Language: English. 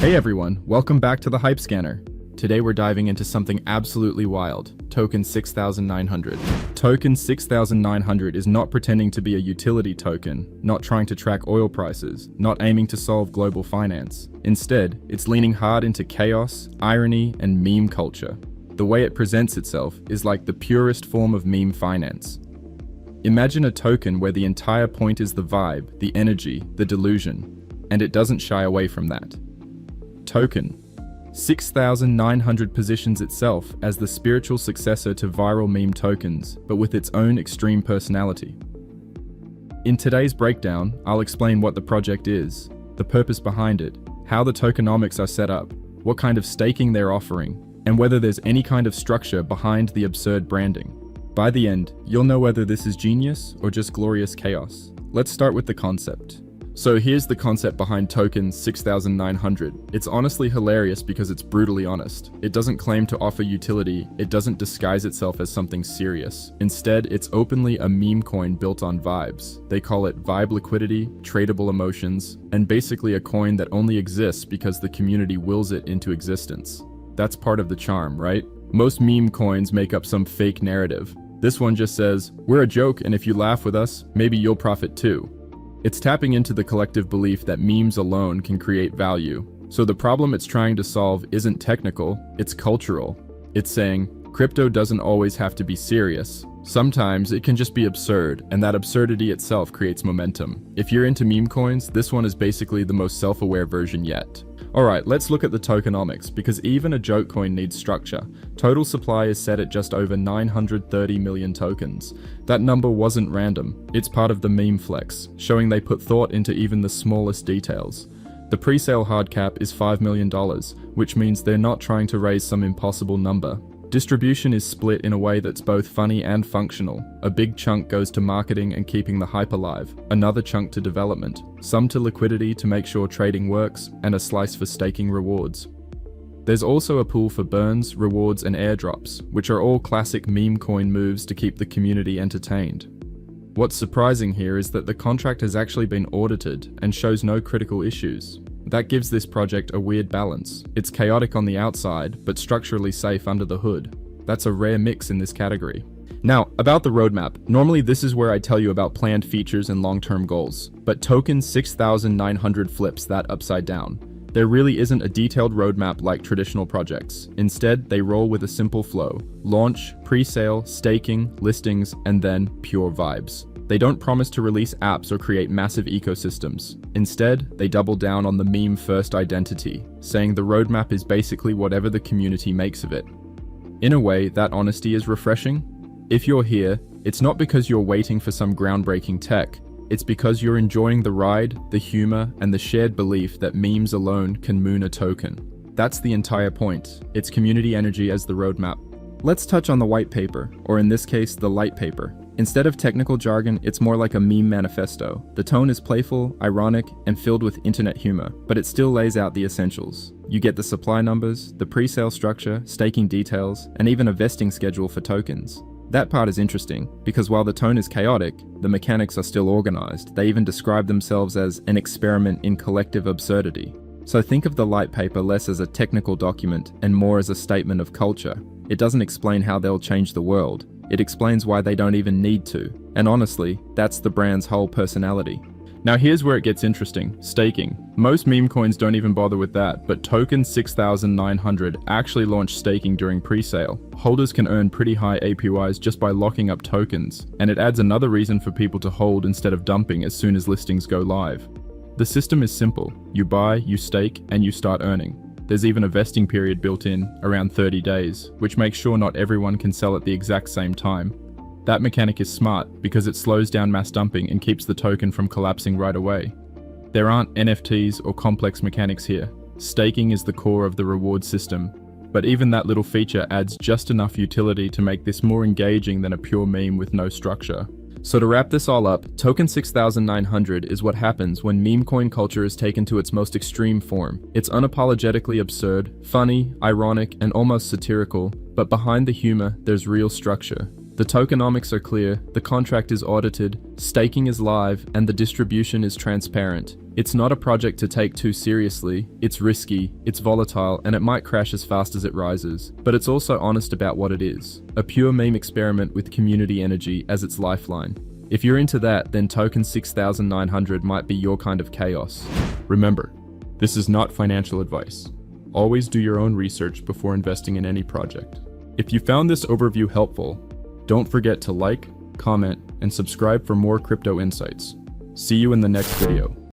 Hey everyone, welcome back to the HypeScanner. Today we're diving into something absolutely wild, Token6900. Token6900 is not pretending to be a utility token, not trying to track oil prices, not aiming to solve global finance. Instead, it's leaning hard into chaos, irony, and meme culture. The way it presents itself is like the purest form of meme finance. Imagine a token where the entire point is the vibe, the energy, the delusion, and it doesn't shy away from that. Token6900 positions itself as the spiritual successor to viral meme tokens, but with its own extreme personality. In today's breakdown, I'll explain what the project is, the purpose behind it, how the tokenomics are set up, what kind of staking they're offering, and whether there's any kind of structure behind the absurd branding. By the end, you'll know whether this is genius or just glorious chaos. Let's start with the concept. So here's the concept behind Token6900. It's honestly hilarious because it's brutally honest. It doesn't claim to offer utility, it doesn't disguise itself as something serious. Instead, it's openly a meme coin built on vibes. They call it vibe liquidity, tradable emotions, and basically a coin that only exists because the community wills it into existence. That's part of the charm, right? Most meme coins make up some fake narrative. This one just says, "We're a joke, and if you laugh with us, maybe you'll profit too." It's tapping into the collective belief that memes alone can create value. So the problem it's trying to solve isn't technical, it's cultural. It's saying, crypto doesn't always have to be serious. Sometimes it can just be absurd, and that absurdity itself creates momentum. If you're into meme coins, this one is basically the most self-aware version yet. Alright, let's look at the tokenomics, because even a joke coin needs structure. Total supply is set at just over 930 million tokens. That number wasn't random, it's part of the meme flex, showing they put thought into even the smallest details. The presale hard cap is $5 million, which means they're not trying to raise some impossible number. Distribution is split in a way that's both funny and functional. A big chunk goes to marketing and keeping the hype alive, another chunk to development, some to liquidity to make sure trading works, and a slice for staking rewards. There's also a pool for burns, rewards, and airdrops, which are all classic meme coin moves to keep the community entertained. What's surprising here is that the contract has actually been audited and shows no critical issues. That gives this project a weird balance. It's chaotic on the outside, but structurally safe under the hood. That's a rare mix in this category. Now, about the roadmap. Normally this is where I tell you about planned features and long-term goals, but Token6900 flips that upside down. There really isn't a detailed roadmap like traditional projects. Instead, they roll with a simple flow. Launch, pre-sale, staking, listings, and then pure vibes. They don't promise to release apps or create massive ecosystems. Instead, they double down on the meme-first identity, saying the roadmap is basically whatever the community makes of it. In a way, that honesty is refreshing. If you're here, it's not because you're waiting for some groundbreaking tech. It's because you're enjoying the ride, the humor, and the shared belief that memes alone can moon a token. That's the entire point. It's community energy as the roadmap. Let's touch on the white paper, or in this case, the light paper. Instead of technical jargon, it's more like a meme manifesto. The tone is playful, ironic, and filled with internet humor, but it still lays out the essentials. You get the supply numbers, the pre-sale structure, staking details, and even a vesting schedule for tokens. That part is interesting, because while the tone is chaotic, the mechanics are still organized. They even describe themselves as an experiment in collective absurdity. So think of the light paper less as a technical document and more as a statement of culture. It doesn't explain how they'll change the world. It explains why they don't even need to. And honestly, that's the brand's whole personality. Now here's where it gets interesting, staking. Most meme coins don't even bother with that, but Token6900 actually launched staking during pre-sale. Holders can earn pretty high APYs just by locking up tokens, and it adds another reason for people to hold instead of dumping as soon as listings go live. The system is simple. You buy, you stake, and you start earning. There's even a vesting period built in, around 30 days, which makes sure not everyone can sell at the exact same time. That mechanic is smart because it slows down mass dumping and keeps the token from collapsing right away. There aren't NFTs or complex mechanics here. Staking is the core of the reward system, but even that little feature adds just enough utility to make this more engaging than a pure meme with no structure. So to wrap this all up, Token6900 is what happens when meme coin culture is taken to its most extreme form. It's unapologetically absurd, funny, ironic, and almost satirical, but behind the humor, there's real structure. The tokenomics are clear, the contract is audited, staking is live, and the distribution is transparent. It's not a project to take too seriously, it's risky, it's volatile, and it might crash as fast as it rises. But it's also honest about what it is. A pure meme experiment with community energy as its lifeline. If you're into that, then Token6900 might be your kind of chaos. Remember, this is not financial advice. Always do your own research before investing in any project. If you found this overview helpful, don't forget to like, comment, and subscribe for more crypto insights. See you in the next video.